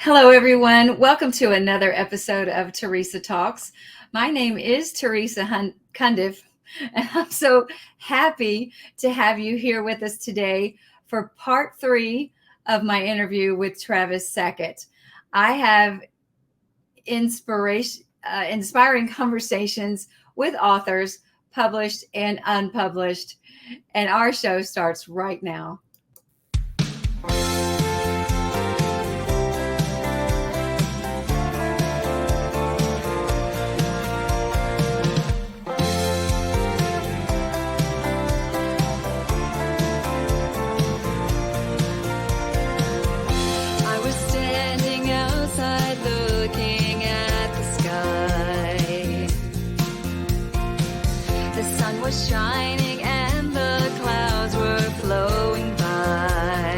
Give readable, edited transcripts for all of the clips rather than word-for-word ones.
Hello, everyone. Welcome to another episode of Teresa Talks. My name is Teresa Cundiff, and I'm so happy to have you here with us today for part 3 of my interview with Travis Sackett. I have inspiring conversations with authors, published and unpublished, and our show starts right now. Shining and the clouds were flowing by.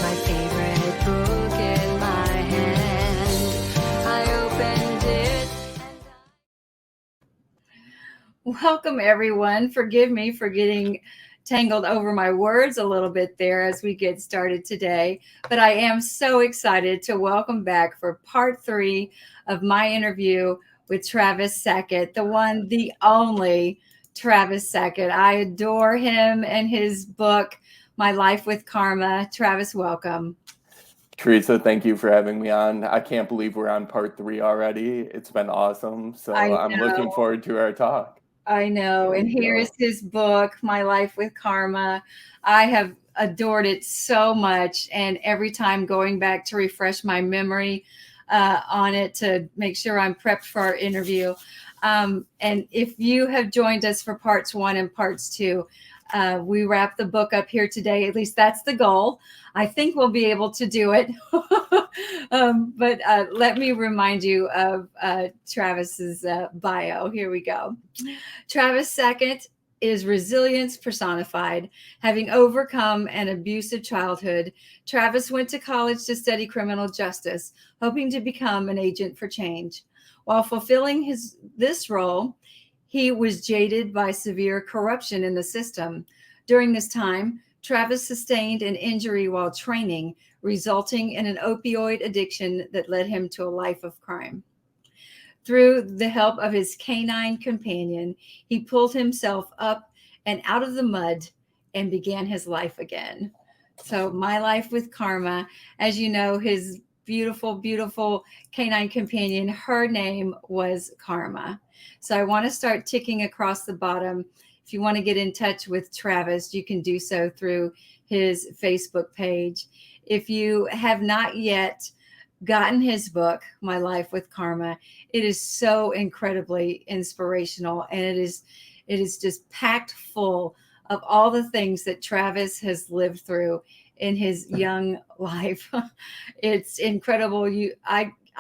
My favorite book in my hand, I opened it and Welcome, everyone. Forgive me for getting tangled over my words a little bit there as we get started today, but I am so excited to welcome back for part 3 of my interview with Travis Sackett, the one, the only Travis Sackett. I adore him and his book, My Life with Karma. Travis, welcome. Teresa, thank you for having me on. I can't believe we're on part 3 already. It's been awesome. So I'm looking forward to our talk. I know. And here is his book, My Life with Karma. I have adored it so much. And every time going back to refresh my memory on it to make sure I'm prepped for our interview. And if you have joined us for parts 1 and parts 2, we wrap the book up here today. At least that's the goal. I think we'll be able to do it. But let me remind you of Travis's bio. Here we go. Travis Sackett is resilience personified. Having overcome an abusive childhood, Travis went to college to study criminal justice, hoping to become an agent for change. While fulfilling this role, he was jaded by severe corruption in the system. During this time, Travis sustained an injury while training, resulting in an opioid addiction that led him to a life of crime. Through the help of his canine companion, he pulled himself up and out of the mud and began his life again. So, My Life with Karma, as you know, his beautiful, beautiful canine companion, her name was Karma. So I want to start ticking across the bottom. If you want to get in touch with Travis, you can do so through his Facebook page. If you have not yet gotten his book, My Life with Karma, it is so incredibly inspirational, and it is just packed full of all the things that Travis has lived through in his young life. It's incredible.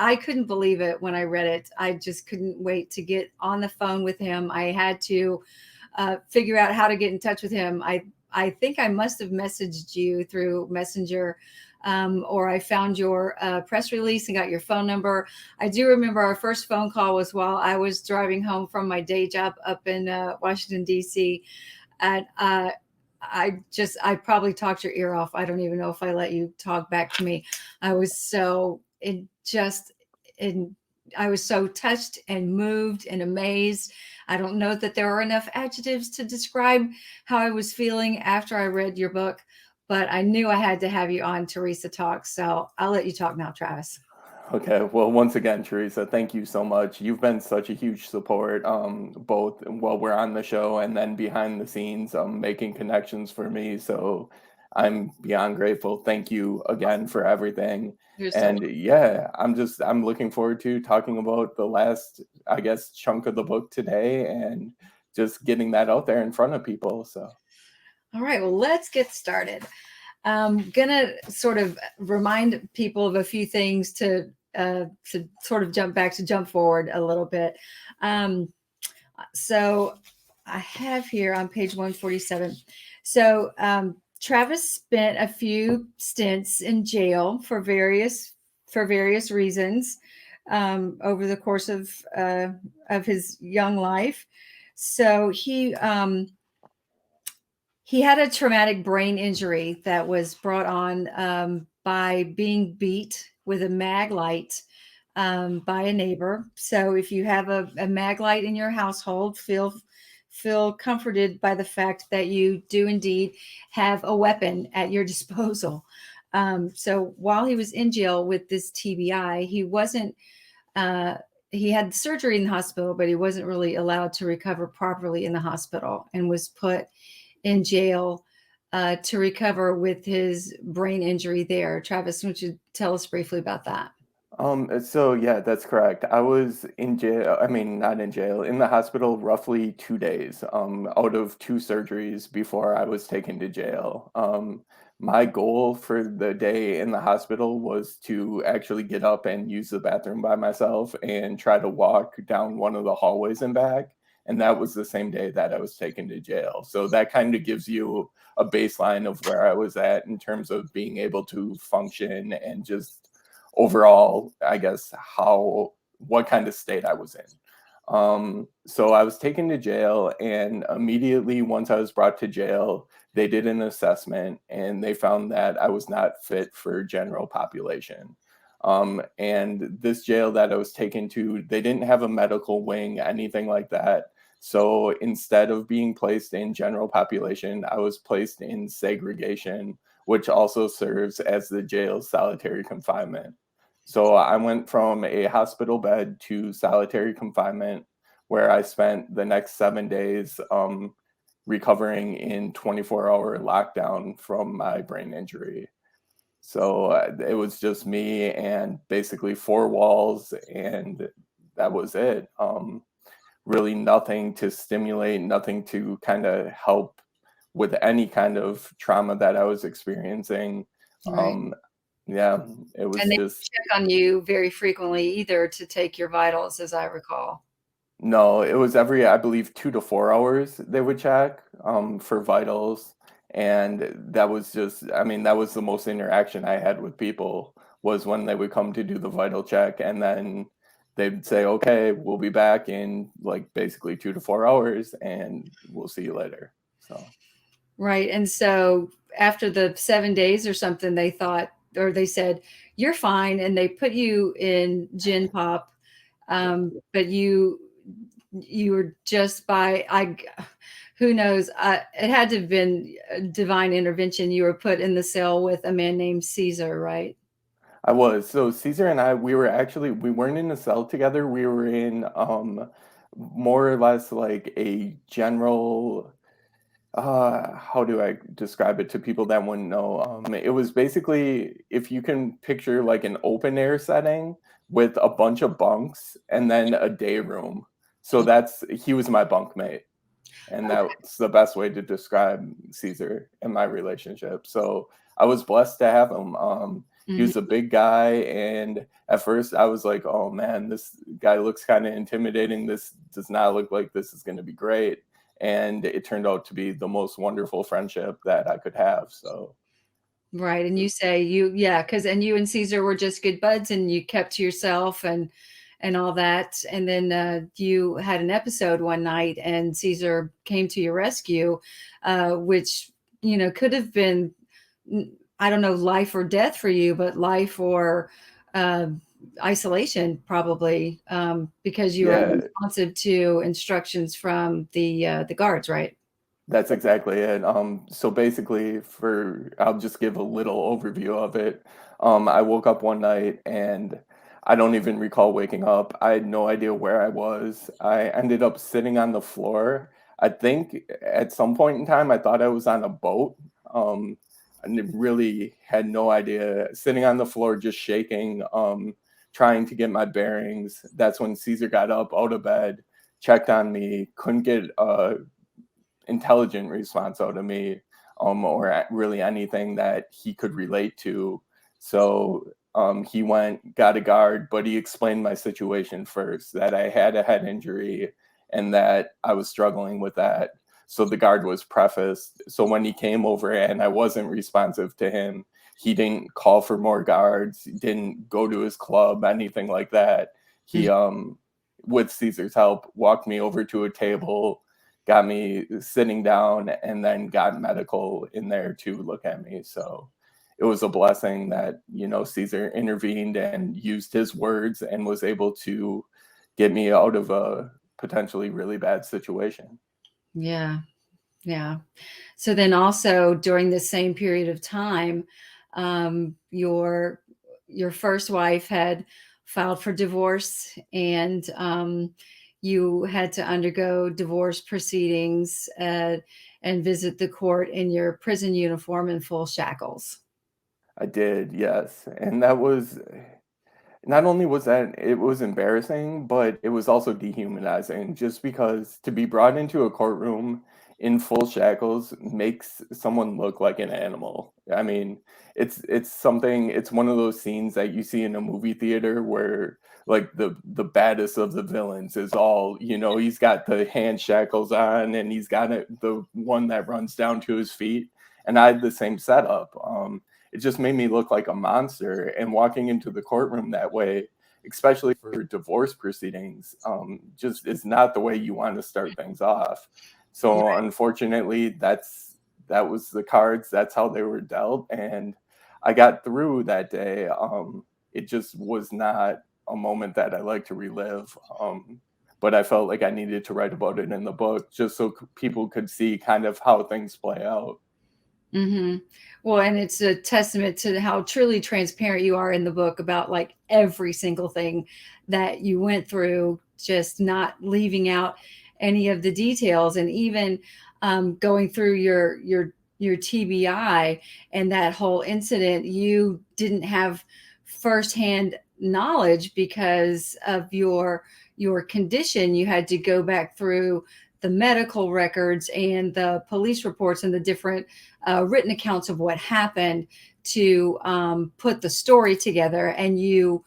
I couldn't believe it when I read it. I just couldn't wait to get on the phone with him. I had to figure out how to get in touch with him. I think I must have messaged you through Messenger, or I found your press release and got your phone number. I do remember our first phone call was while I was driving home from my day job up in Washington, D.C. And I probably talked your ear off. I don't even know if I let you talk back to me. I was so I was so touched and moved and amazed. I don't know that there are enough adjectives to describe how I was feeling after I read your book, but I knew I had to have you on Teresa Talk. So I'll let you talk now, Travis. Okay. Well, once again, Teresa, thank you so much. You've been such a huge support, both while we're on the show and then behind the scenes, making connections for me. So I'm beyond grateful. Thank you again for everything. And yeah, I'm looking forward to talking about the last, I guess, chunk of the book today and just getting that out there in front of people. So, all right, well, let's get started. I'm gonna sort of remind people of a few things to sort of jump forward a little bit. So I have here on page 147. So Travis spent a few stints in jail for various reasons over the course of his young life. So he had a traumatic brain injury that was brought on by being beat with a mag light by a neighbor. So if you have a mag light in your household, feel comforted by the fact that you do indeed have a weapon at your disposal. So while he was in jail with this TBI, he wasn't. Uh, he had surgery in the hospital, but he wasn't really allowed to recover properly in the hospital, and was put in jail to recover with his brain injury there. Travis, would you tell us briefly about that? So yeah, that's correct. I was in jail, I mean, not in jail, in the hospital roughly 2 days, out of two surgeries before I was taken to jail. My goal for the day in the hospital was to actually get up and use the bathroom by myself and try to walk down one of the hallways and back. And that was the same day that I was taken to jail. So that kind of gives you a baseline of where I was at in terms of being able to function and just overall, I guess, what kind of state I was in. So I was taken to jail, and immediately once I was brought to jail, they did an assessment and they found that I was not fit for general population. And this jail that I was taken to, they didn't have a medical wing, anything like that. So instead of being placed in general population, I was placed in segregation, which also serves as the jail's solitary confinement. So I went from a hospital bed to solitary confinement, where I spent the next 7 days recovering in 24-hour lockdown from my brain injury. So it was just me and basically four walls, and that was it. Really nothing to stimulate, nothing to kind of help with any kind of trauma that I was experiencing. Right. Um, yeah, it And was they just check on you very frequently, either to take your vitals, as I recall. no, it was every, I believe, 2 to 4 hours they would check for vitals. And that was just, I mean, that was the most interaction I had with people was when they would come to do the vital check. And then they'd say, okay, we'll be back in like basically 2 to 4 hours and we'll see you later. So. Right. And so after the 7 days or something, they thought, or they said, you're fine. And they put you in gin pop. But you were just who knows, it had to have been divine intervention. You were put in the cell with a man named Caesar, right? I was. So Caesar and I, we weren't in a cell together. We were in more or less like a general, how do I describe it to people that wouldn't know? It was basically, if you can picture like an open air setting with a bunch of bunks and then a day room. So he was my bunkmate. And that's the best way to describe Caesar and my relationship. So I was blessed to have him. He Mhm. was a big guy, and at first I was like, "Oh man, this guy looks kind of intimidating. This does not look like this is going to be great." And it turned out to be the most wonderful friendship that I could have. So Right. And you say yeah, because and you and Caesar were just good buds, and you kept to yourself and all that. And then you had an episode one night, and Caesar came to your rescue, which, could have been, I don't know, life or death for you, but life or uh, isolation probably, because you were yeah, responsive to instructions from the guards, right? that's exactly it. So basically, I'll just give a little overview of it. I woke up one night and I don't even recall waking up. I had no idea where I was. I ended up sitting on the floor. I think at some point in time, I thought I was on a boat. And really had no idea. Sitting on the floor, just shaking, trying to get my bearings. That's when Caesar got up out of bed, checked on me, couldn't get intelligent response out of me, or really anything that he could relate to. So he went, got a guard, but he explained my situation first, that I had a head injury and that I was struggling with that. So the guard was prefaced. So when he came over and I wasn't responsive to him, he didn't call for more guards, didn't go to his club, anything like that. He, with Caesar's help, walked me over to a table, got me sitting down and then got medical in there to look at me. So it was a blessing that, Caesar intervened and used his words and was able to get me out of a potentially really bad situation. Yeah. Yeah. So then also during the same period of time, your first wife had filed for divorce, and you had to undergo divorce proceedings and visit the court in your prison uniform and full shackles. I did, yes. And that was not only was that it was embarrassing, but it was also dehumanizing just because to be brought into a courtroom in full shackles makes someone look like an animal. I mean, it's one of those scenes that you see in a movie theater where like the baddest of the villains is all, he's got the hand shackles on and he's got the one that runs down to his feet. And I had the same setup. It just made me look like a monster. And walking into the courtroom that way, especially for divorce proceedings, just is not the way you want to start things off. So unfortunately, that was the cards. That's how they were dealt, and I got through that day. It just was not a moment that I like to relive. But I felt like I needed to write about it in the book just so people could see kind of how things play out. Hmm. Well, and it's a testament to how truly transparent you are in the book about like every single thing that you went through, just not leaving out any of the details, and even going through your TBI and that whole incident. You didn't have firsthand knowledge because of your condition. You had to go back through the medical records and the police reports and the different written accounts of what happened to put the story together. And you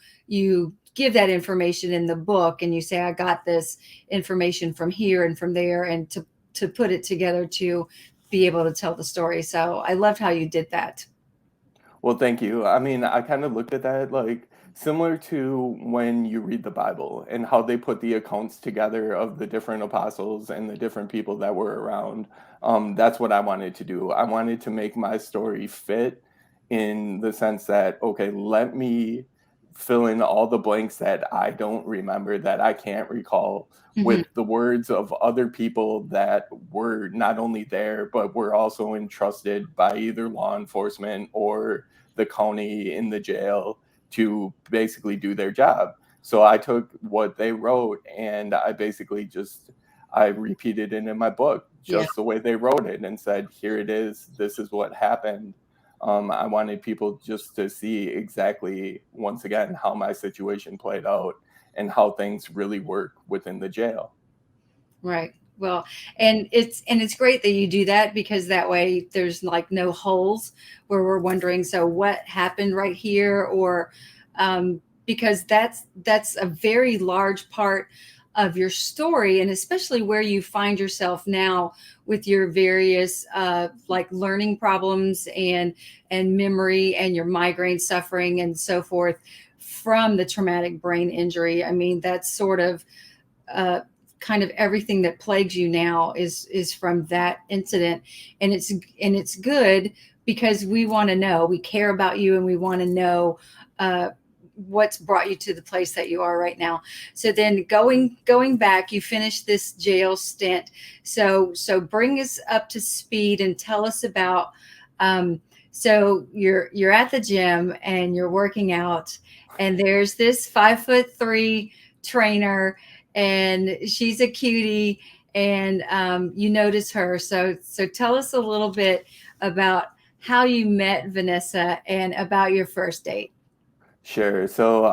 give that information in the book, and you say, I got this information from here and from there, and to put it together to be able to tell the story. So I loved how you did that. Well, thank you. I mean, I kind of looked at that like similar to when you read the Bible and how they put the accounts together of the different apostles and the different people that were around. That's what I wanted to do. I wanted to make my story fit in the sense that, okay, let me fill in all the blanks that I don't remember, that I can't recall, Mhm. with the words of other people that were not only there, but were also entrusted by either law enforcement or the county in the jail to basically do their job. So I took what they wrote and I basically I repeated it in my book Yeah. just the way they wrote it and said, here it is, this is what happened. I wanted people just to see exactly, once again, how my situation played out and how things really work within the jail. Right. Well, and it's great that you do that, because that way there's like no holes where we're wondering, so what happened right here, or because that's a very large part of your story, and especially where you find yourself now with your various like learning problems and memory and your migraine suffering and so forth from the traumatic brain injury. I mean, that's sort of uh, kind of everything that plagues you now is from that incident. And it's good, because we want to know, we care about you, and we want to know uh, what's brought you to the place that you are right now. So then going back, you finished this jail stint. So bring us up to speed and tell us about so you're at the gym and you're working out, and there's this 5'3" trainer, and she's a cutie, and you notice her. So tell us a little bit about how you met Vanessa and about your first date. Sure. So,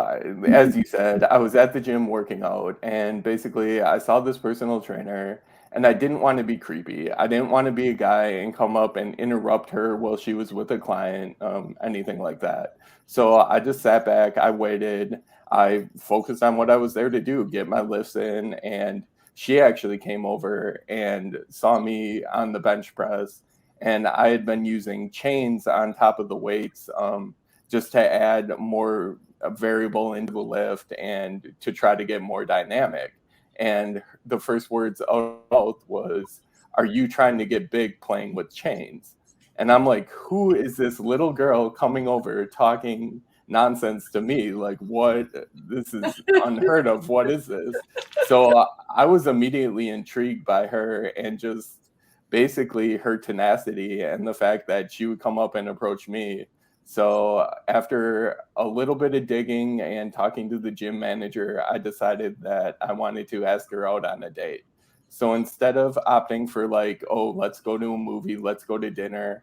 as you said, I was at the gym working out, and basically, I saw this personal trainer, and I didn't want to be creepy. I didn't want to be a guy and come up and interrupt her while she was with a client, anything like that. So, I just sat back, I waited, I focused on what I was there to do, get my lifts in, and she actually came over and saw me on the bench press, and I had been using chains on top of the weights. Just to add more variable into the lift and to try to get more dynamic. and the first words out of her mouth was, "Are you trying to get big playing with chains?" And I'm like, who is this little girl coming over talking nonsense to me? Like, what? This is unheard of. What is this? So I was immediately intrigued by her, and just basically her tenacity and the fact that she would come up and approach me. So after a little bit of digging and talking to the gym manager, I decided that I wanted to ask her out on a date. So instead of opting for like, oh, let's go to a movie, let's go to dinner,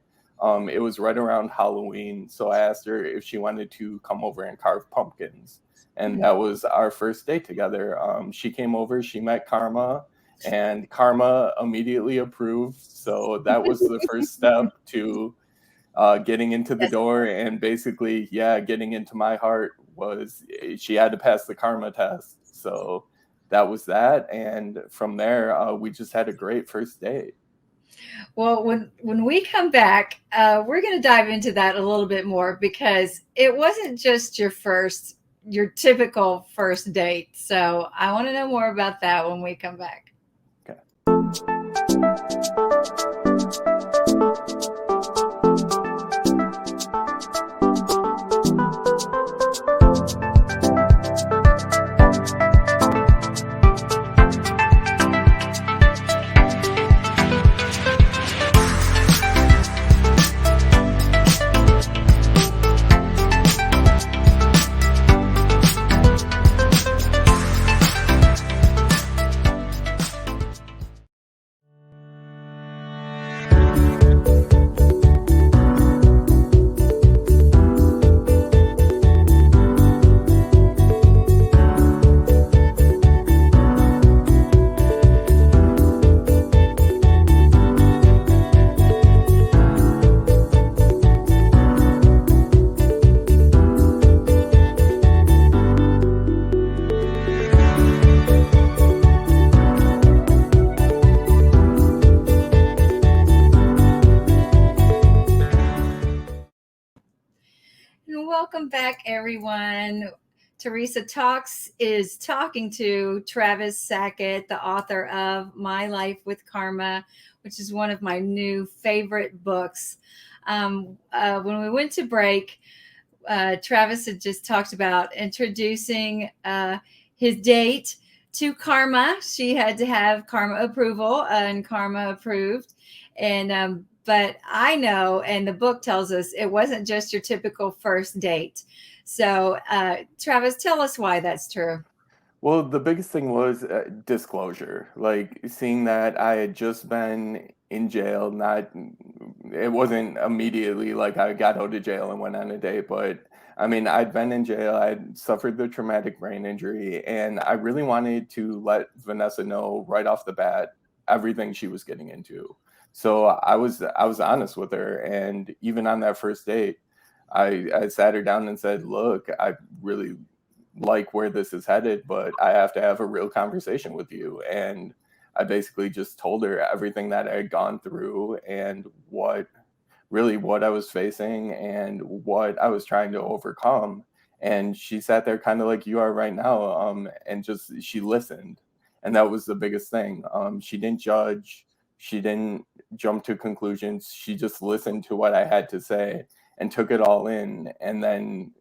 it was right around Halloween. So I asked her if she wanted to come over and carve pumpkins. And that was our first date together. She came over, she met Karma, and Karma immediately approved. So that was the first step to getting into the Yes. door, and basically, yeah, getting into my heart was she had to pass the Karma test. So that was that. And from there, we just had a great first date. Well, when we come back, we're going to dive into that a little bit more because it wasn't just your typical first date. So I want to know more about that when we come back. Okay. And welcome back, everyone. Teresa Talks is talking to Travis Sackett, the author of My Life with Karma, which is one of my new favorite books. When we went to break, Travis had just talked about introducing his date to Karma. She had to have Karma approval, and Karma approved. And but I know, and the book tells us it wasn't just your typical first date. So, Travis, tell us why that's true. Well, the biggest thing was disclosure. Like seeing that I had just been in jail, not, it wasn't immediately like I got out of jail and went on a date, but I mean, I'd been in jail, I'd suffered the traumatic brain injury, and I really wanted to let Vanessa know right off the bat everything she was getting into. So I was honest with her, and even on that first date, I sat her down and said, "Look, I really like where this is headed, but I have to have a real conversation with you." And I basically just told her everything that I had gone through, and what I was facing and what I was trying to overcome. And she sat there kind of like you are right now, and just she listened. And that was the biggest thing. She didn't judge, she didn't jump to conclusions. She just listened to what I had to say and took it all in, and then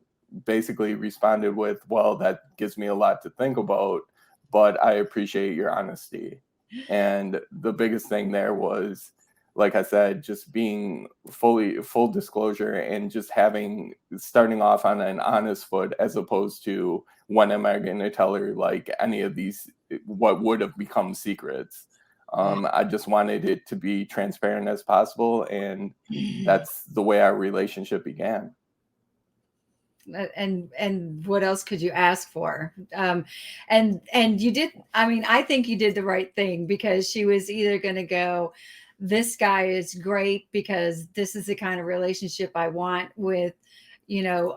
basically responded with, "Well, that gives me a lot to think about, but I appreciate your honesty." And the biggest thing there was, like I said, just being full disclosure, and just starting off on an honest foot, as opposed to when am I going to tell her like any of these what would have become secrets. I just wanted it to be transparent as possible, and that's the way our relationship began. And what else could you ask for? And you did. I mean, I think you did the right thing because she was either going to go, this guy is great because this is the kind of relationship I want with,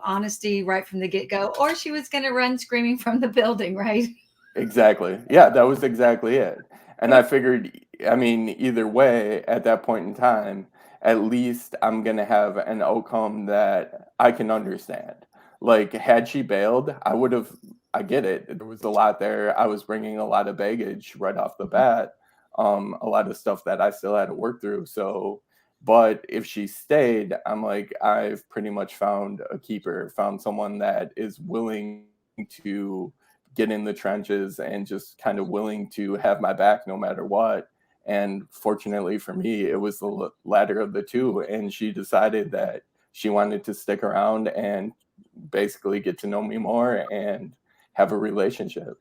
honesty right from the get-go, or she was going to run screaming from the building, right? Exactly. Yeah, that was exactly it. And I figured, I mean, either way, at that point in time, at least I'm going to have an outcome that I can understand. Like, had she bailed, I would have I get it. There was a lot there. I was bringing a lot of baggage right off the bat, a lot of stuff that I still had to work through. So, but if she stayed, I'm like, I've pretty much found a keeper, found someone that is willing to get in the trenches and just kind of willing to have my back no matter what. And fortunately for me, it was the latter of the two. And she decided that she wanted to stick around and basically get to know me more and have a relationship.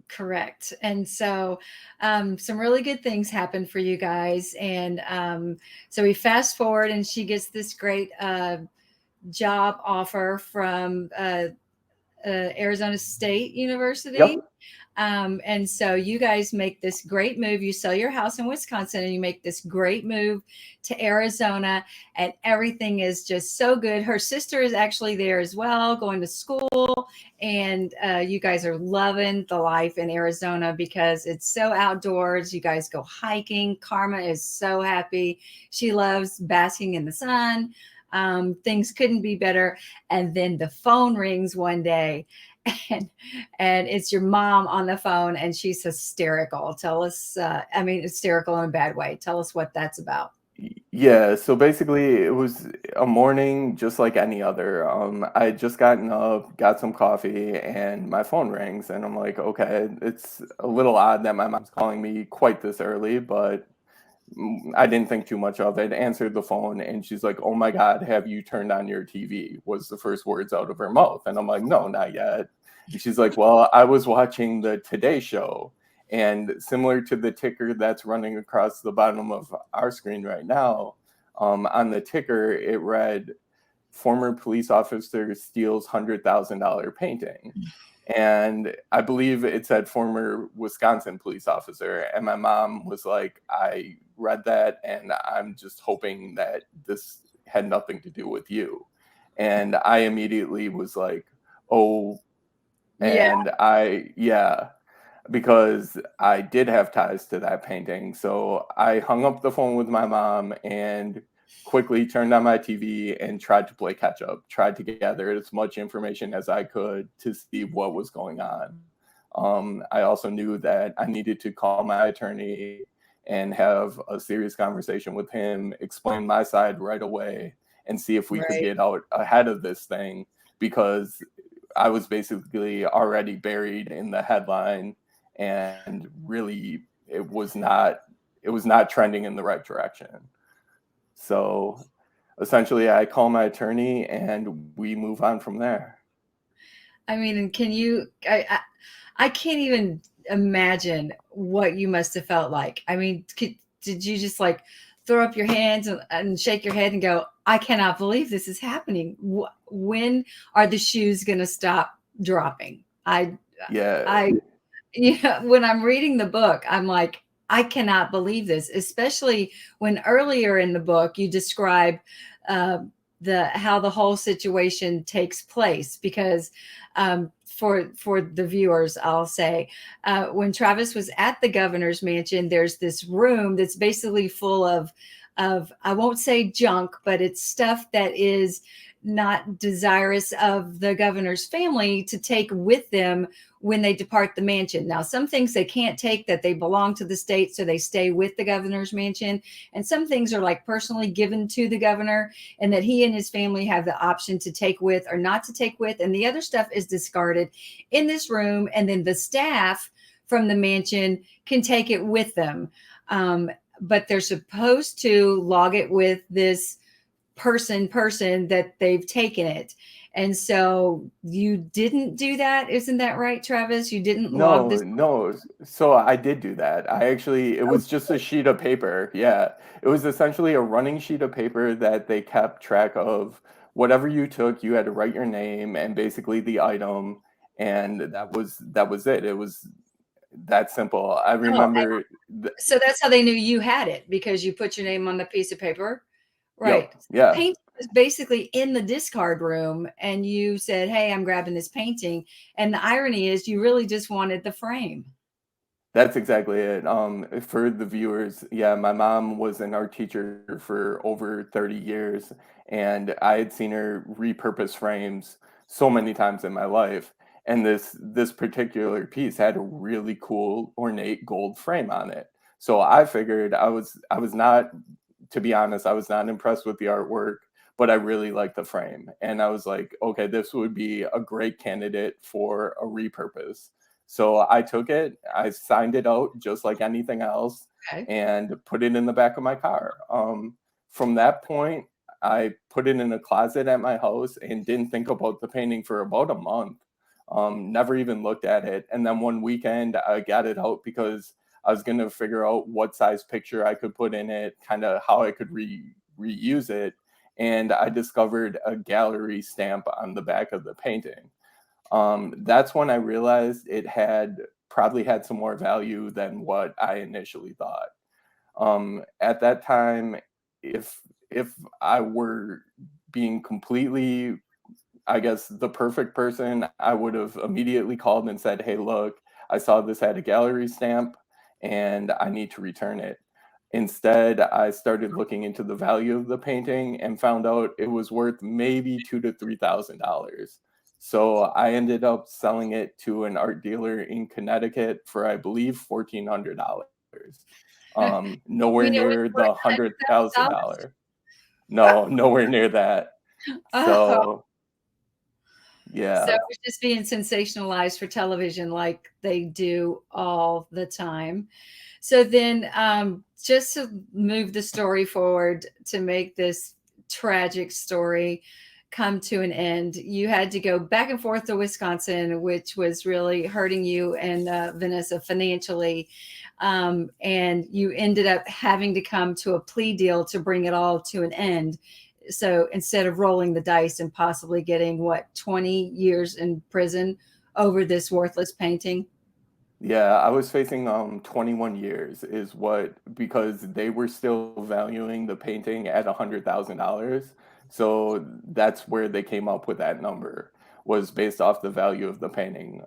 Correct. And so, some really good things happen for you guys. And so we fast forward, and she gets this great job offer from Arizona State University. Yep. And so you guys make this great move. You sell your house in Wisconsin and you make this great move to Arizona, and everything is just so good. Her sister is actually there as well, going to school. And you guys are loving the life in Arizona because it's so outdoors. You guys go hiking. Karma is so happy. She loves basking in the sun. Things couldn't be better. And then the phone rings one day, and it's your mom on the phone, and she's hysterical. Tell us, I mean, hysterical in a bad way. Tell us what that's about. Yeah, so basically it was a morning just like any other. I had just gotten up, got some coffee, and my phone rings, and I'm like, okay, it's a little odd that my mom's calling me quite this early, but I didn't think too much of it. Answered the phone, and she's like, "Oh my God, have you turned on your TV?" was the first words out of her mouth. And I'm like, "No, not yet." And she's like, "Well, I was watching the Today Show, and similar to the ticker that's running across the bottom of our screen right now, on the ticker, it read, 'Former police officer steals $100,000 painting.'" And I believe it said former Wisconsin police officer. And my mom was like, "I read that, and I'm just hoping that this had nothing to do with you." And I immediately was like, "Oh," Yeah, yeah, because I did have ties to that painting. So I hung up the phone with my mom and quickly turned on my TV and tried to play catch up, tried to gather as much information as I could to see what was going on. I also knew that I needed to call my attorney and have a serious conversation with him, explain my side right away, and see if we could right. get out ahead of this thing, because I was basically already buried in the headline, and really it was not trending in the right direction. So essentially I call my attorney and we move on from there. I mean, can you? I can't even imagine what you must have felt like. I mean, did you just like throw up your hands and shake your head and go, "I cannot believe this is happening"? When are the shoes going to stop dropping? Yeah. I, yeah, when I'm reading the book, I'm like, I cannot believe this, especially when earlier in the book you describe uh, the how the whole situation takes place. Because for the viewers, I'll say, when Travis was at the governor's mansion, there's this room that's basically full of, I won't say junk, but it's stuff that is not desirous of the governor's family to take with them when they depart the mansion. Now, some things they can't take that they belong to the state, so they stay with the governor's mansion. And some things are like personally given to the governor, and that he and his family have the option to take with or not to take with. And the other stuff is discarded in this room. And then the staff from the mansion can take it with them. But they're supposed to log it with this person that they've taken it. And so you didn't do that. Isn't that right, Travis? You didn't log No, this. no. So I did do that. It Oh, was just a sheet of paper. Yeah. It was essentially a running sheet of paper that they kept track of whatever you took. You had to write your name and basically the item, and that was it. It was that simple. I oh, remember so that's how they knew you had it, because you put your name on the piece of paper. Right. yep. Yeah. Paint was basically in the discard room, and you said, "Hey, I'm grabbing this painting." And the irony is you really just wanted the frame. That's exactly it. For the viewers, yeah, my mom was an art teacher for over 30 years, and I had seen her repurpose frames so many times in my life. And this particular piece had a really cool ornate gold frame on it. So I figured I was not, to be honest, I was not impressed with the artwork, but I really liked the frame. And I was like, okay, this would be a great candidate for a repurpose. So I took it, I signed it out just like anything else, Okay. and put it in the back of my car. From that point, I put it in a closet at my house and didn't think about the painting for about a month. Never even looked at it. And then one weekend, I got it out because I was going to figure out what size picture I could put in it, kind of how I could reuse it. And I discovered a gallery stamp on the back of the painting. That's when I realized it had probably had some more value than what I initially thought. At that time, if I were being completely, I guess, the perfect person, I would have immediately called and said, "Hey, look, I saw this had a gallery stamp and I need to return it." Instead, I started looking into the value of the painting and found out it was worth maybe two to $3,000. So I ended up selling it to an art dealer in Connecticut for, I believe, $1,400. You Nowhere mean it was near worth the hundred thousand $100,000? dollar. No, nowhere near that. Oh, So so yeah. it was just being sensationalized for television like they do all the time. So then, just to move the story forward to make this tragic story come to an end, you had to go back and forth to Wisconsin, which was really hurting you and Vanessa financially. And you ended up having to come to a plea deal to bring it all to an end. So instead of rolling the dice and possibly getting what, 20 years in prison over this worthless painting. Yeah, I was facing 21 years is what, because they were still valuing the painting at $100,000. So that's where they came up with that number, was based off the value of the painting.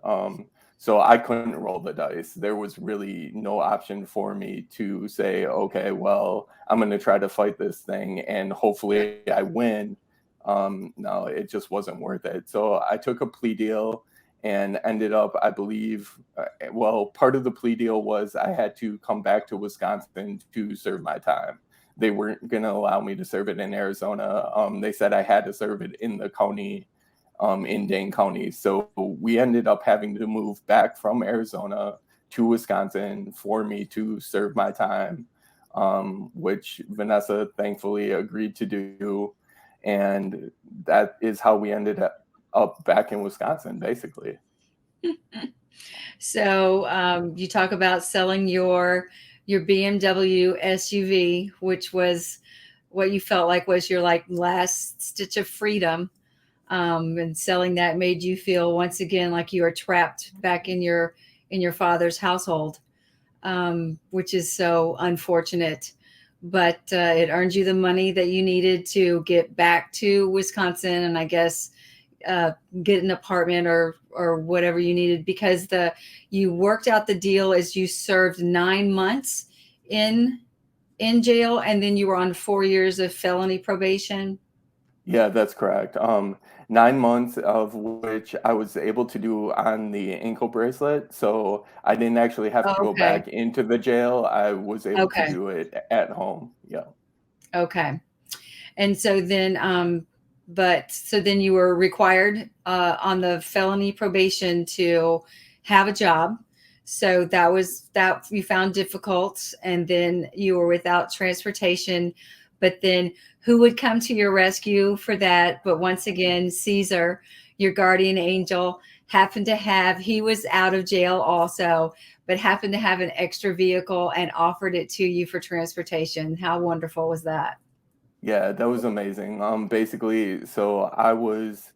So I couldn't roll the dice. There was really no option for me to say, okay, well, I'm going to try to fight this thing and hopefully I win. No, it just wasn't worth it. So I took a plea deal and ended up, I believe, well, part of the plea deal was I had to come back to Wisconsin to serve my time. They weren't going to allow me to serve it in Arizona. They said I had to serve it in the county, in Dane County. So we ended up having to move back from Arizona to Wisconsin for me to serve my time, which Vanessa thankfully agreed to do. And that is how we ended up back in Wisconsin, basically. So you talk about selling your BMW SUV, which was what you felt like was your like last stitch of freedom. And selling that made you feel once again like you are trapped back in your father's household, which is so unfortunate. But it earned you the money that you needed to get back to Wisconsin, and I guess uh, get an apartment or whatever you needed, because the you worked out the deal as you served 9 months in in jail, and then you were on 4 years of felony probation. Yeah, that's correct. 9 months of which I was able to do on the ankle bracelet. So I didn't actually have to go Okay. back into the jail. I was able to Okay. do it at home. Yeah. Okay. And so then, but so then you were required on the felony probation to have a job. So that was that you found difficult. And then you were without transportation. But then who would come to your rescue for that? But once again, Caesar, your guardian angel, happened to have, he was out of jail also, but happened to have an extra vehicle and offered it to you for transportation. How wonderful was that? Yeah, that was amazing. Basically, so I was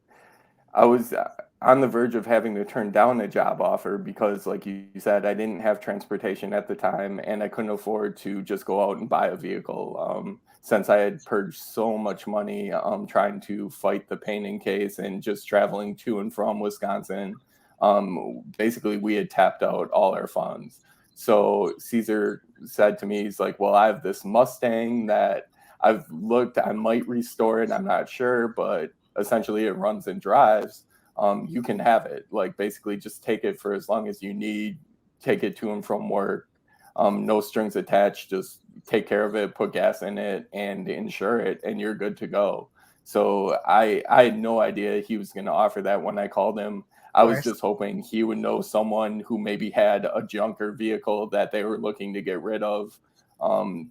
on the verge of having to turn down a job offer because, like you said, I didn't have transportation at the time and I couldn't afford to just go out and buy a vehicle. Since I had purged so much money trying to fight the painting case and just traveling to and from Wisconsin, basically we had tapped out all our funds. So Caesar said to me, he's like, "Well, I have this Mustang that I've looked, I might restore it, I'm not sure, but essentially it runs and drives. you can have it. Like basically just take it for as long as you need, take it to and from work. No strings attached, just take care of it, put gas in it and insure it, and you're good to go. So I had no idea he was going to offer that when I called him. I was course. just hoping he would know someone who maybe had a junker vehicle that they were looking to get rid of,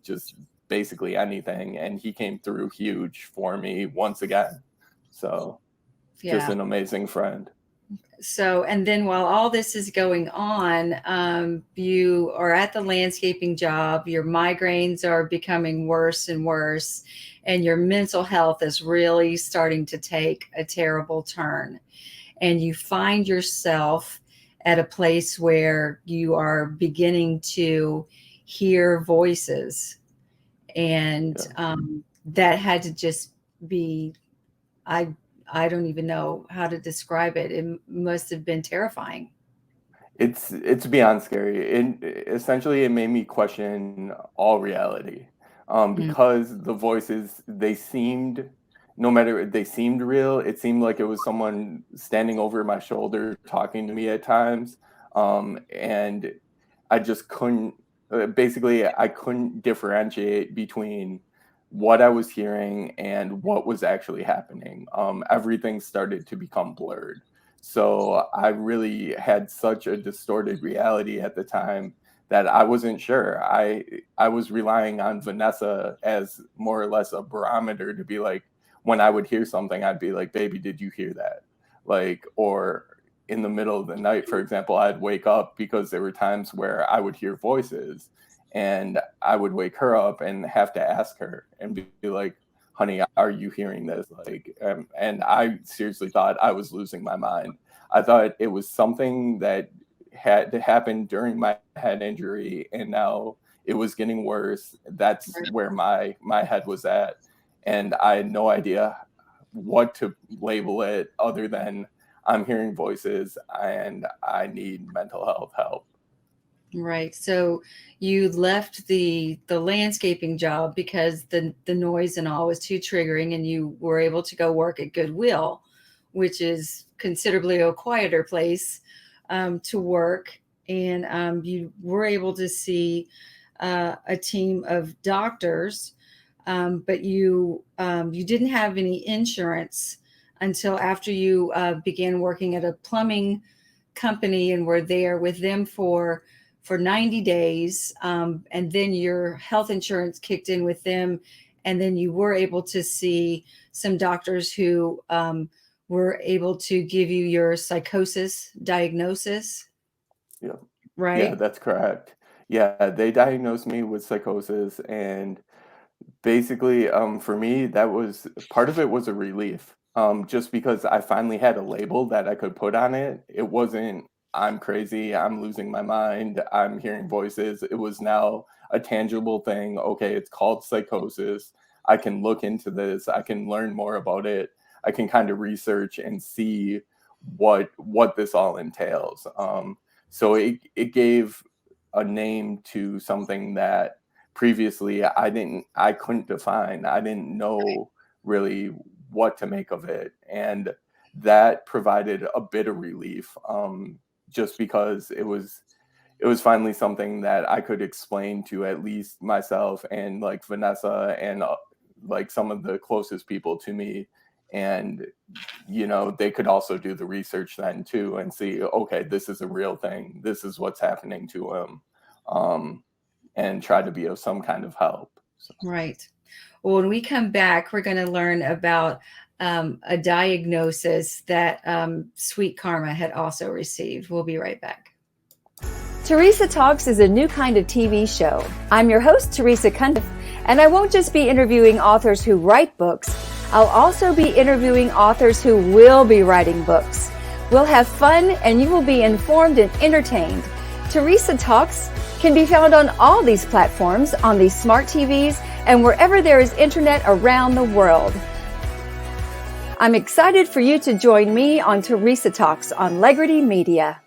just basically anything. And he came through huge for me once again. So just Yeah. an amazing friend. So, and then while all this is going on, you are at the landscaping job, your migraines are becoming worse and worse, and your mental health is really starting to take a terrible turn. And you find yourself at a place where you are beginning to hear voices. And Yeah. that had to just be, I I don't even know how to describe it. It must have been terrifying. It's beyond scary. Essentially it made me question all reality. Mm, Because the voices, they seemed, no matter, they seemed real. It seemed like it was someone standing over my shoulder talking to me at times. And I just couldn't, basically, I couldn't differentiate between what I was hearing and what was actually happening. Everything started to become blurred. So I really had such a distorted reality at the time that I wasn't sure. I was relying on Vanessa as more or less a barometer to be like, when I would hear something, I'd be like, baby, did you hear that? Like, or in the middle of the night, for example, I'd wake up because there were times where I would hear voices and I would wake her up and have to ask her and be like, honey, are you hearing this? Like, and I seriously thought I was losing my mind. I thought it was something that had happened during my head injury, and now it was getting worse. That's where my head was at, and I had no idea what to label it other than I'm hearing voices and I need mental health help. right. So you left the landscaping job because the noise and all was too triggering, and you were able to go work at Goodwill, which is considerably a quieter place to work. And you were able to see a team of doctors, but you didn't have any insurance until after you began working at a plumbing company and were there with them for 90 days, and then your health insurance kicked in with them, and then you were able to see some doctors who were able to give you your psychosis diagnosis, Yeah. Yeah, right? that's correct. Yeah, they diagnosed me with psychosis, and basically, for me, that was part of it was a relief. Just because I finally had a label that I could put on it. It wasn't I'm crazy, I'm losing my mind, I'm hearing voices. It was now a tangible thing. Okay, it's called psychosis. I can look into this. I can learn more about it. I can kind of research and see what this all entails. So it gave a name to something that previously I couldn't define. I didn't know really what to make of it, and that provided a bit of relief, just because it was finally something that I could explain to at least myself and like Vanessa and like some of the closest people to me. And they could also do the research then too and see, okay, this is a real thing, this is what's happening to him, and try to be of some kind of help. So, Right. Well, when we come back, we're going to learn about a diagnosis that Sweet Karma had also received. We'll be right back. Teresa Talks is a new kind of TV show. I'm your host, Teresa Cundiff, and I won't just be interviewing authors who write books. I'll also be interviewing authors who will be writing books. We'll have fun, and you will be informed and entertained. Teresa Talks can be found on all these platforms, on these smart TVs, and wherever there is internet around the world. I'm excited for you to join me on Teresa Talks on Legrity Media.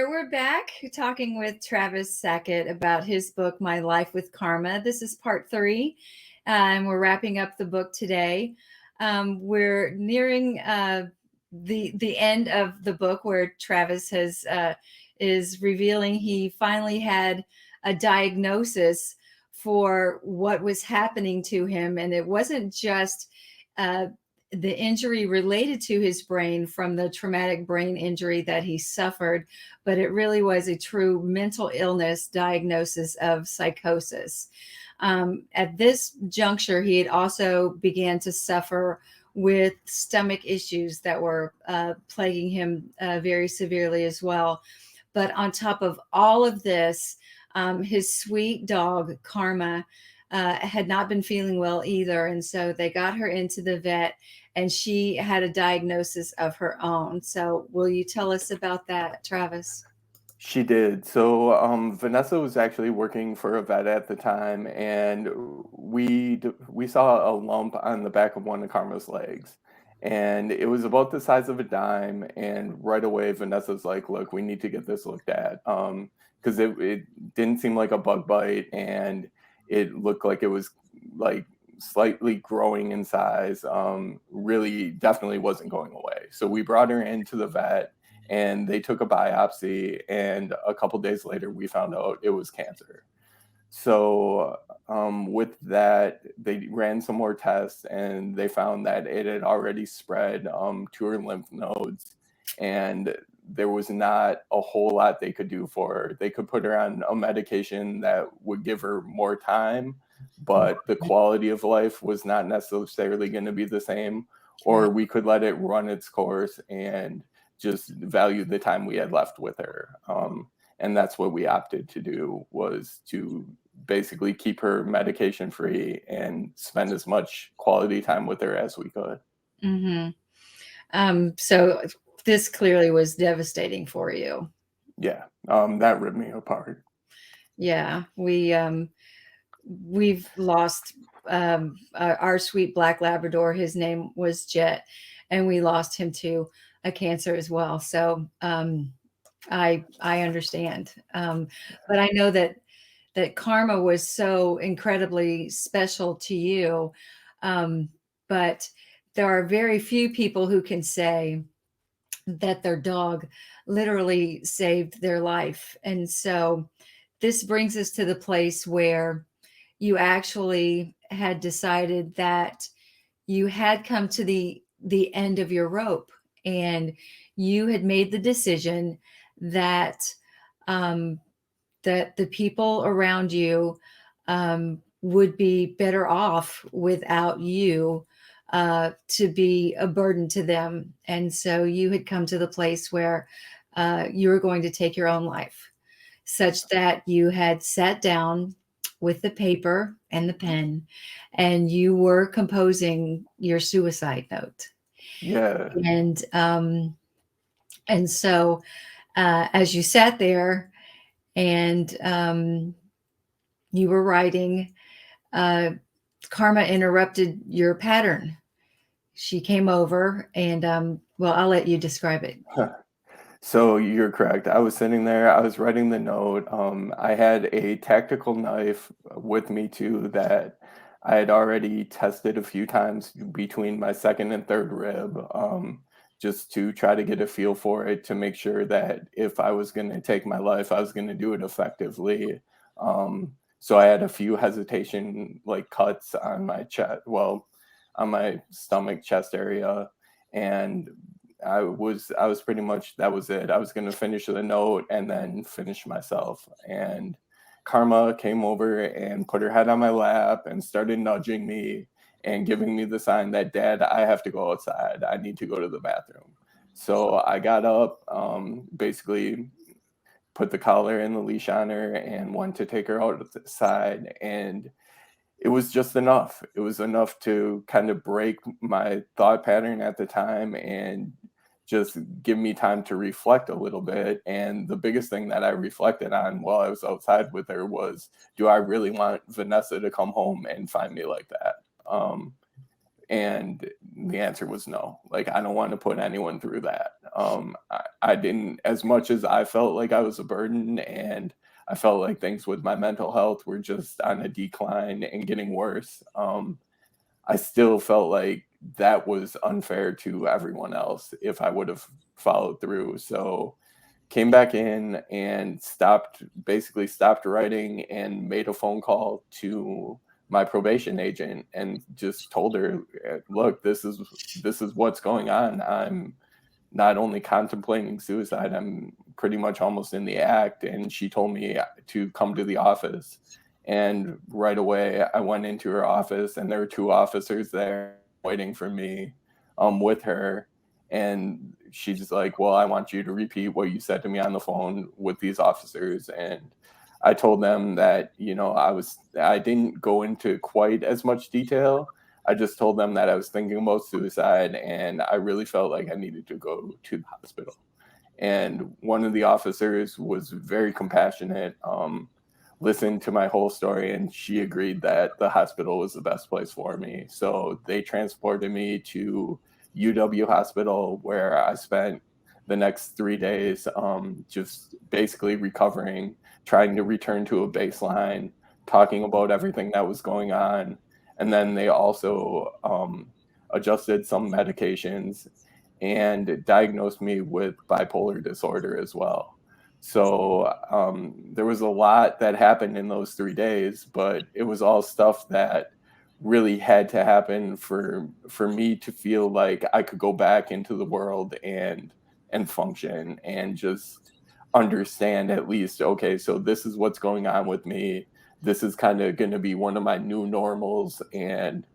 here we're back talking with Travis Sackett about his book, My Life with Karma. This is part 3, and we're wrapping up the book today. We're nearing the end of the book where Travis is revealing he finally had a diagnosis for what was happening to him, and it wasn't just the injury related to his brain from the traumatic brain injury that he suffered, but it really was a true mental illness diagnosis of psychosis. At this juncture, he had also began to suffer with stomach issues that were plaguing him very severely as well. But on top of all of this, his sweet dog, Karma, had not been feeling well either. And so they got her into the vet, and she had a diagnosis of her own. So will you tell us about that, Travis? She did. So Vanessa was actually working for a vet at the time, and we saw a lump on the back of one of Karma's legs, and it was about the size of a dime. And right away, Vanessa's like, "Look, we need to get this looked at," because it didn't seem like a bug bite, and it looked like it was like slightly growing in size. Really, definitely wasn't going away. So we brought her into the vet, and they took a biopsy, and a couple days later we found out it was cancer. So with that, they ran some more tests, and they found that it had already spread to her lymph nodes, and there was not a whole lot they could do for her. They could put her on a medication that would give her more time, but the quality of life was not necessarily going to be the same, or we could let it run its course and just value the time we had left with her. And that's what we opted to do, was to basically keep her medication free and spend as much quality time with her as we could. Mm-hmm. So this clearly was devastating for you. Yeah, that ripped me apart. Yeah, we've lost our sweet black Labrador. His name was Jet, and we lost him to a cancer as well. So I understand, but I know that Karma was so incredibly special to you. But there are very few people who can say that their dog literally saved their life. And so this brings us to the place where you actually had decided that you had come to the end of your rope, and you had made the decision that that the people around you would be better off without you to be a burden to them. And so you had come to the place where you were going to take your own life, such that you had sat down with the paper and the pen, and you were composing your suicide note. Yeah. And so as you sat there and you were writing, Karma interrupted your pattern. She came over, and well, I'll let you describe it. So you're correct. I was sitting there, I was writing the note. I had a tactical knife with me too that I had already tested a few times between my second and third rib, just to try to get a feel for it, to make sure that if I was going to take my life, I was going to do it effectively. So I had a few hesitation, like cuts on my chest, well, on my stomach, chest area, and I was pretty much, that was it. I was going to finish the note and then finish myself. And Karma came over and put her head on my lap and started nudging me and giving me the sign that, "Dad, I have to go outside. I need to go to the bathroom." So I got up, basically put the collar and the leash on her and went to take her outside. And it was just enough. It was enough to kind of break my thought pattern at the time and just give me time to reflect a little bit. And the biggest thing that I reflected on while I was outside with her was, do I really want Vanessa to come home and find me like that? And the answer was no. Like, I don't want to put anyone through that. I didn't, as much as I felt like I was a burden and I felt like things with my mental health were just on a decline and getting worse. I still felt like that was unfair to everyone else if I would have followed through. So came back in and basically stopped writing and made a phone call to my probation agent and just told her, look, this is what's going on. I'm not only contemplating suicide, I'm pretty much almost in the act. And she told me to come to the office. And right away, I went into her office, and there were two officers there waiting for me with her. And she's like, well, I want you to repeat what you said to me on the phone with these officers. And I told them that, I didn't go into quite as much detail. I just told them that I was thinking about suicide and I really felt like I needed to go to the hospital. And one of the officers was very compassionate, listened to my whole story, and she agreed that the hospital was the best place for me. So they transported me to UW Hospital, where I spent the next 3 days just basically recovering, trying to return to a baseline, talking about everything that was going on. And then they also adjusted some medications and diagnosed me with bipolar disorder as well. So there was a lot that happened in those 3 days, but it was all stuff that really had to happen for me to feel like I could go back into the world and function and just understand at least, okay, so this is what's going on with me. This is kind of going to be one of my new normals, and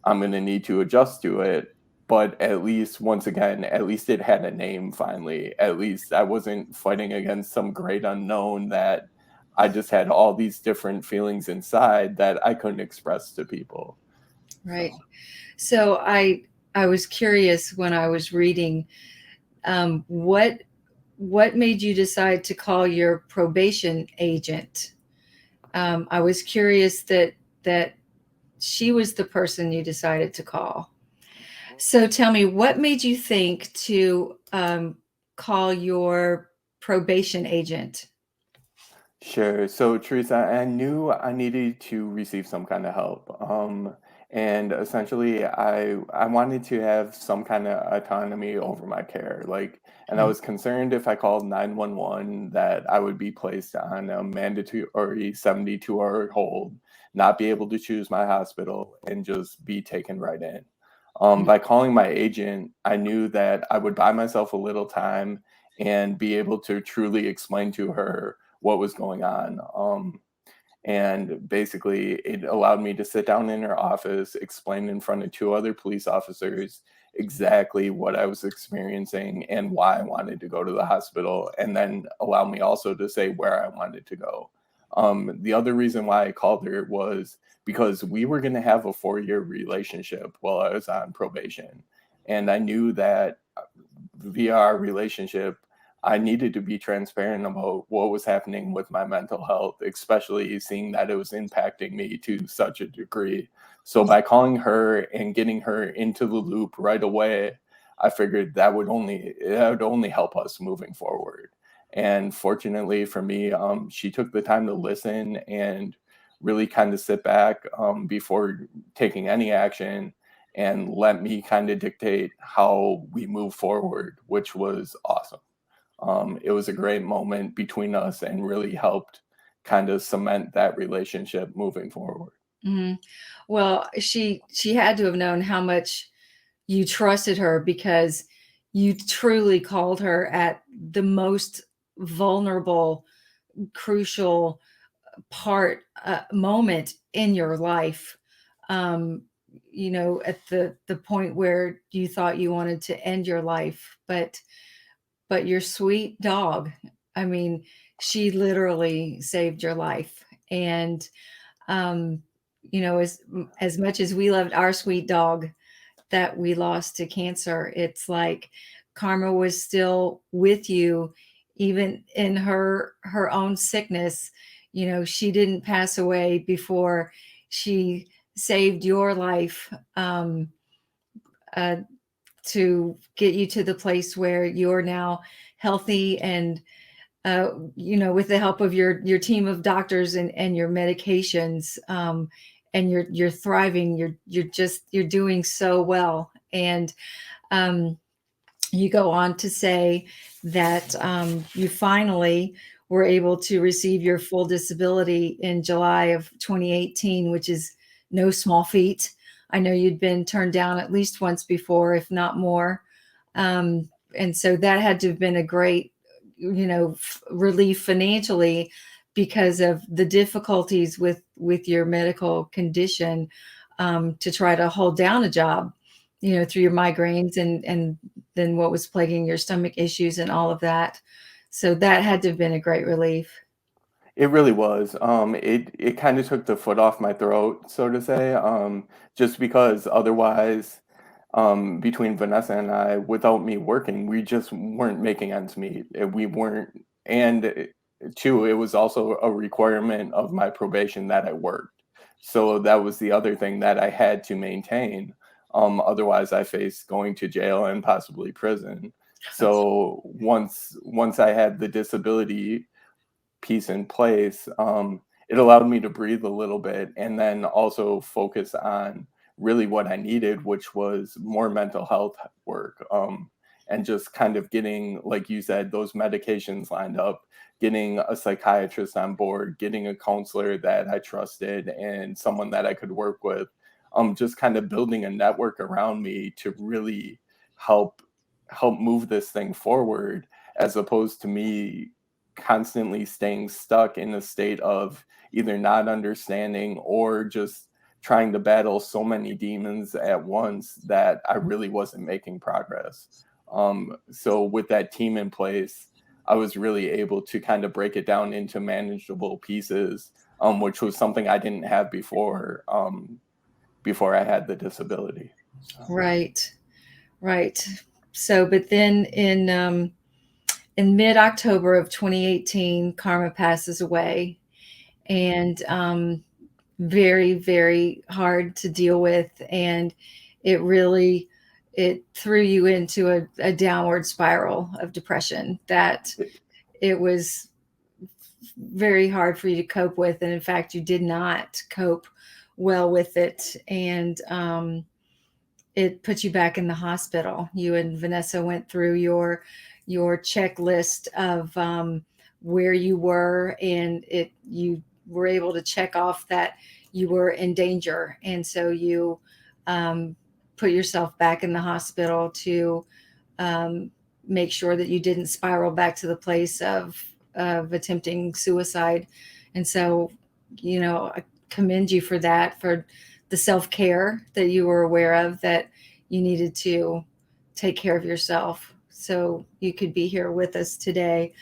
I'm going to need to adjust to it. But at least, once again, at least it had a name finally. At least I wasn't fighting against some great unknown that I just had all these different feelings inside that I couldn't express to people. Right. So I was curious when I was reading, what made you decide to call your probation agent? I was curious that she was the person you decided to call. So tell me, what made you think to call your probation agent? Sure. So, Teresa, I knew I needed to receive some kind of help. And essentially, I wanted to have some kind of autonomy over my care. And I Mm. was concerned if I called 911 that I would be placed on a mandatory 72-hour hold, not be able to choose my hospital, and just be taken right in. By calling my agent, I knew that I would buy myself a little time and be able to truly explain to her what was going on. And basically, it allowed me to sit down in her office, explain in front of two other police officers exactly what I was experiencing and why I wanted to go to the hospital, and then allow me also to say where I wanted to go. The other reason why I called her was because we were going to have a 4-year relationship while I was on probation. And I knew that via our relationship, I needed to be transparent about what was happening with my mental health, especially seeing that it was impacting me to such a degree. So by calling her and getting her into the loop right away, I figured that would only help us moving forward. And fortunately for me, she took the time to listen and really kind of sit back before taking any action and let me kind of dictate how we move forward, which was awesome. It was a great moment between us and really helped kind of cement that relationship moving forward. Mhm. Well, she had to have known how much you trusted her because you truly called her at the most vulnerable, crucial moment in your life. Um, at the point where you thought you wanted to end your life, but your sweet dog, I mean, she literally saved your life. And um, as much as we loved our sweet dog that we lost to cancer, it's like Karma was still with you even in her own sickness. She didn't pass away before she saved your life. get you to the place where you're now healthy and with the help of your team of doctors and your medications, and you're thriving. You're doing so well. And you go on to say that you finally were able to receive your full disability in July of 2018, which is no small feat. I know you'd been turned down at least once before, if not more. And so that had to have been a great, relief financially, because of the difficulties with your medical condition, to try to hold down a job, through your migraines and then what was plaguing your stomach issues and all of that. So that had to have been a great relief. It really was. It kind of took the foot off my throat, so to say, just because otherwise, between Vanessa and I, without me working, we just weren't making ends meet. We weren't, and two, it was also a requirement of my probation that I worked. So that was the other thing that I had to maintain. Otherwise, I faced going to jail and possibly prison. So once I had the disability piece in place, it allowed me to breathe a little bit and then also focus on really what I needed, which was more mental health work, and just kind of getting, like you said, those medications lined up, getting a psychiatrist on board, getting a counselor that I trusted and someone that I could work with, just kind of building a network around me to really help move this thing forward, as opposed to me constantly staying stuck in a state of either not understanding or just trying to battle so many demons at once that I really wasn't making progress. So with that team in place, I was really able to kind of break it down into manageable pieces, which was something I didn't have before I had the disability. So. Right. Right. So, but then in mid-October of 2018, Karma passes away, and very, very hard to deal with. And it threw you into a downward spiral of depression that it was very hard for you to cope with. And in fact, you did not cope well with it. And it put you back in the hospital. You and Vanessa went through your checklist of where you were, and you were able to check off that you were in danger, and so you put yourself back in the hospital to make sure that you didn't spiral back to the place of attempting suicide. And so, I commend you for that, for the self-care that you were aware of, that you needed to take care of yourself so you could be here with us today.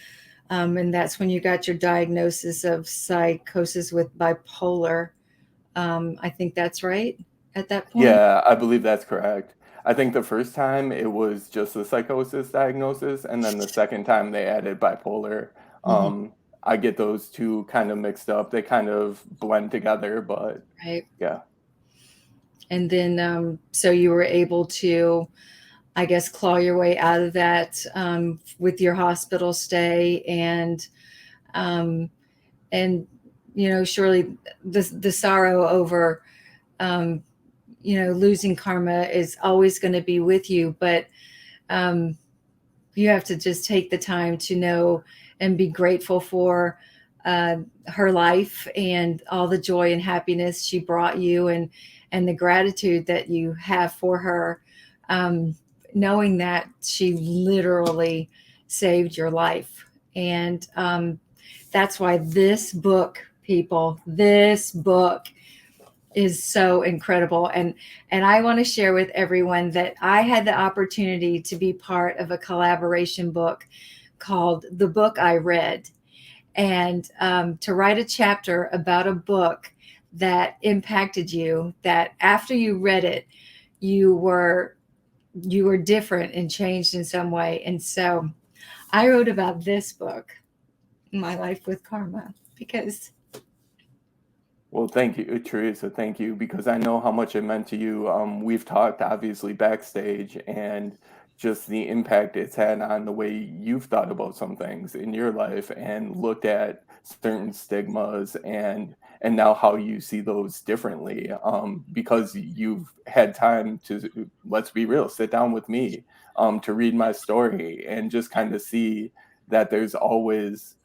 And that's when you got your diagnosis of psychosis with bipolar. I think that's right at that point. Yeah, I believe that's correct. I think the first time it was just a psychosis diagnosis, and then the second time they added bipolar. Mhm. I get those two kind of mixed up. They kind of blend together, but Right. yeah. And then, so you were able to, I guess, claw your way out of that with your hospital stay, um, and surely the sorrow over losing Karma is always going to be with you, but um, you have to just take the time to know and be grateful for her life and all the joy and happiness she brought you, and the gratitude that you have for her, knowing that she literally saved your life. And that's why this book, people, this book is so incredible. And I want to share with everyone that I had the opportunity to be part of a collaboration book called The Book I Read, and to write a chapter about a book that impacted you, that after you read it, you were different and changed in some way. And so I wrote about this book, My Life with Karma, because Well, thank you, Teresa. Thank you, because I know how much it meant to you. We've talked obviously backstage, and just the impact it's had on the way you've thought about some things in your life and looked at certain stigmas, and now how you see those differently. Because you've had time to, let's be real, sit down with me, to read my story and just kind of see that there's always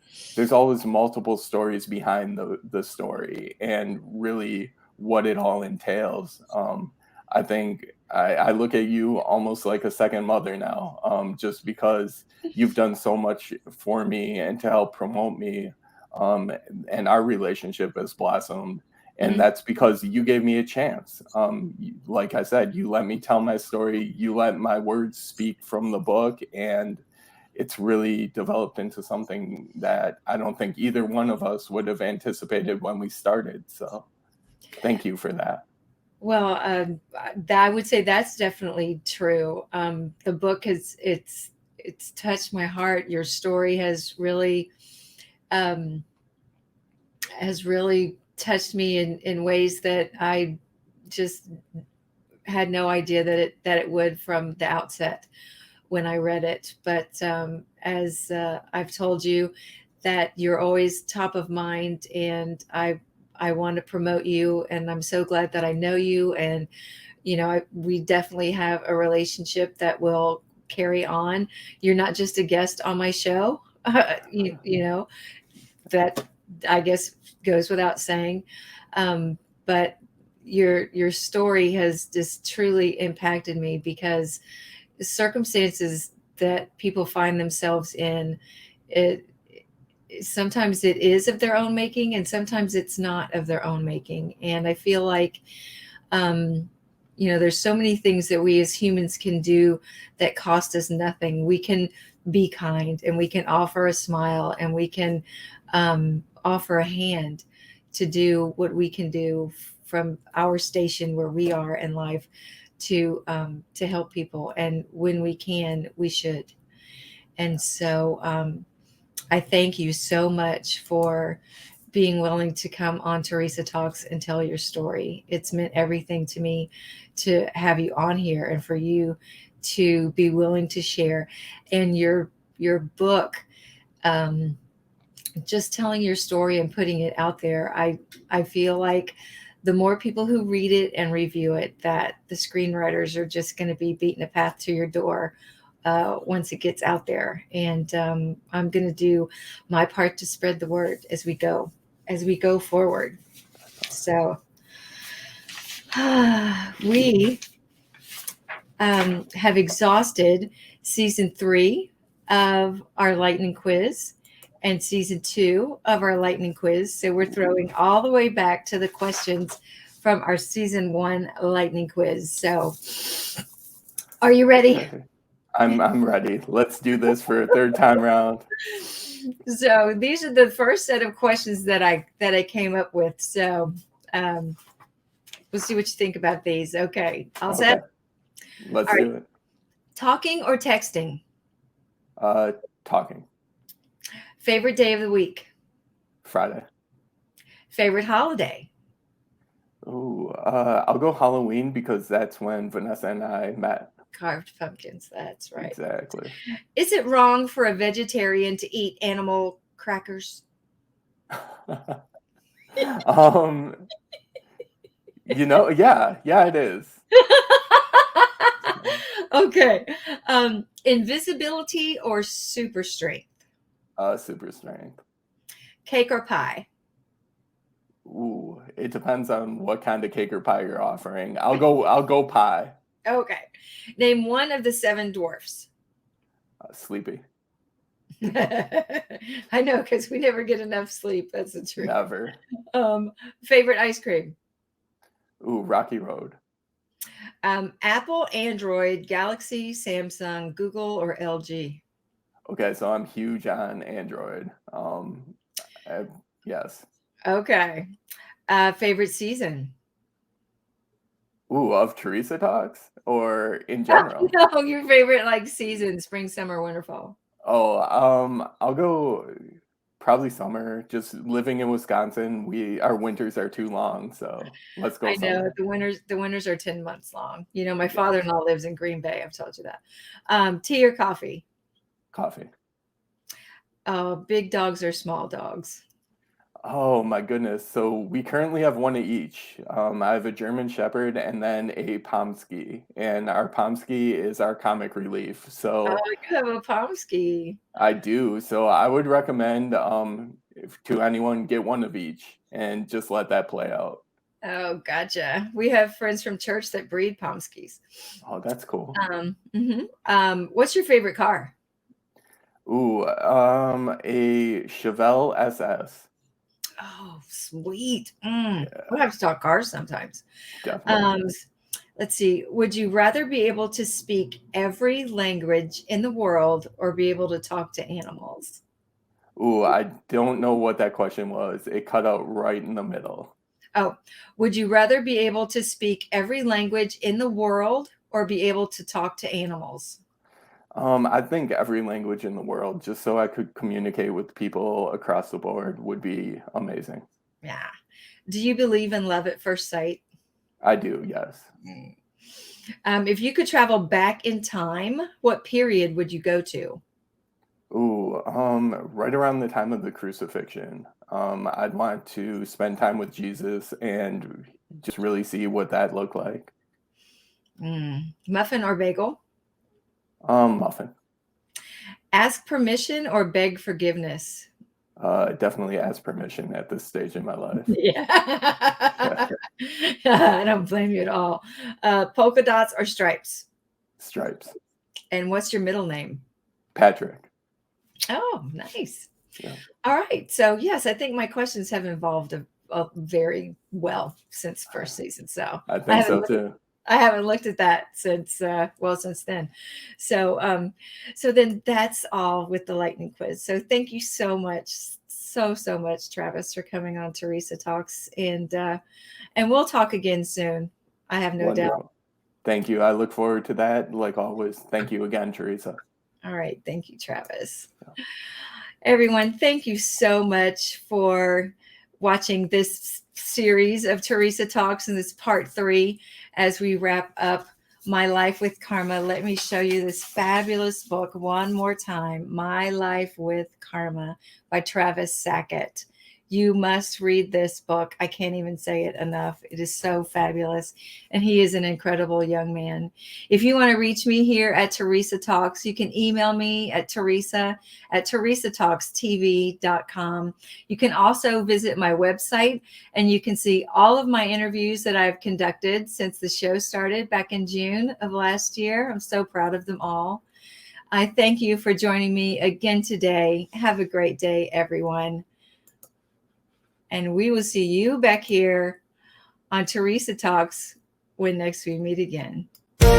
multiple stories behind the story and really what it all entails. I think I look at you almost like a second mother now, just because you've done so much for me and to help promote me, um, and our relationship has blossomed. And Mhm. that's because you gave me a chance. Like I said, you let me tell my story, you let my words speak from the book, and it's really developed into something that I don't think either one of us would have anticipated when we started. So thank you for that. Well, I would say that's definitely true. The book it's touched my heart. Your story um, has really touched me in ways that I just had no idea that it would from the outset when I read it. But as I've told you, that you're always top of mind, and I want to promote you, and I'm so glad that I know you, and we definitely have a relationship that will carry on. You're not just a guest on my show, you know that I guess goes without saying, but your story has just truly impacted me because circumstances that people find themselves in, it sometimes it is of their own making and sometimes it's not of their own making. And I feel like um there's so many things that we as humans can do that cost us nothing. We can be kind, and we can offer a smile, and we can offer a hand to do what we can do from our station where we are in life to help people. And when we can, we should. And so I thank you so much for being willing to come on Teresa Talks and tell your story. It's meant everything to me to have you on here and for you to be willing to share. And your book, um, just telling your story and putting it out there, I feel like the more people who read it and review it, that the screenwriters are just going to be beating a path to your door once it gets out there. And I'm going to do my part to spread the word as we go forward. So we have exhausted season 3 of our lightning quiz and season 2 of our lightning quiz. So we're throwing all the way back to the questions from our season 1 lightning quiz. So are you ready? Okay. I'm ready. Let's do this for a third time round. So these are the first set of questions that I came up with. So um, we'll see what you think about these. Okay, all set? Okay, let's All right. do it. Talking or texting? Uh, Talking. Favorite day of the week? Friday. Favorite holiday? Ooh, I'll go Halloween because that's when Vanessa and I met. Carved pumpkins. That's right. Exactly. Is it wrong for a vegetarian to eat animal crackers? um, yeah, it is. Okay. Invisibility or super strength? Super strength. Cake or pie? Ooh, it depends on what kind of cake or pie you're offering. I'll go pie. Okay. Name one of the seven dwarfs. Sleepy. I know, because we never get enough sleep. That's the truth. Never. Um, Favorite ice cream? Ooh, Rocky Road. Apple, Android, Galaxy, Samsung, Google, or LG? Okay, so I'm huge on Android. I- yes. Okay. Favorite season? Ooh, of Teresa talks or in general? No, your favorite like season, spring, summer, winter, fall. Oh, I'll go Probably summer. Just living in Wisconsin, our winters are too long, so let's go I know summer. the winters are 10 months long. My Yeah, father-in-law lives in Green Bay. I've told you that. Tea or coffee? coffee. Big dogs or small dogs? Oh my goodness. So we currently have one of each. I have a German Shepherd and then a Pomsky, and our Pomsky is our comic relief. Oh, So you have a Pomsky. I do. So I would recommend to anyone get one of each and just let that play out. Oh, gotcha. We have friends from church that breed Pomskys. Oh, that's cool. What's your favorite car? Ooh, a Chevelle SS. Oh, sweet. Yeah, We'll have to talk cars sometimes. definitely. Um, let's see. Would you rather be able to speak every language in the world or be able to talk to animals? Ooh, I don't know what that question was. It cut out right in the middle. Oh, would you rather be able to speak every language in the world or be able to talk to animals? I think every language in the world, just so I could communicate with people across the board, would be amazing. Yeah. Do you believe in love at first sight? I do, yes. Mm. If you could travel back in time, what period would you go to? Ooh, right around the time of the crucifixion, I'd want to spend time with Jesus and just really see what that looked like. Muffin or bagel? Muffin. Ask permission or beg forgiveness? Definitely ask permission at this stage in my life. Yeah. I don't blame you at all. Polka dots or stripes? Stripes. And what's your middle name? Patrick. Oh, nice. Yeah, All right. So, yes, I think my questions have evolved very well since first season. So, I I think haven't so looked, too. I haven't looked at that since then. So, so then that's all with the lightning quiz. So, thank you so much, so much, Travis, for coming on Teresa Talks, and we'll talk again soon. I have no doubt. Wonderful. Thank you. I look forward to that. Like always. Thank you again, Teresa. All right. Thank you, Travis. Everyone, thank you so much for watching this series of Teresa Talks in this part 3 as we wrap up My Life with Karma. Let me show you this fabulous book one more time, My Life with Karma by Travis Sackett. You must read this book. I can't even say it enough. It is so fabulous. And he is an incredible young man. If you want to reach me here at Teresa Talks, you can email me at teresatalkstv.com. You can also visit my website and you can see all of my interviews that I've conducted since the show started back in June of last year. I'm so proud of them all. I thank you for joining me again today. Have a great day, everyone. And we will see you back here on Teresa Talks when next we meet again. My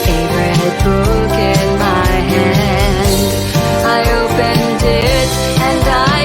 favorite book in my hand. I opened it and I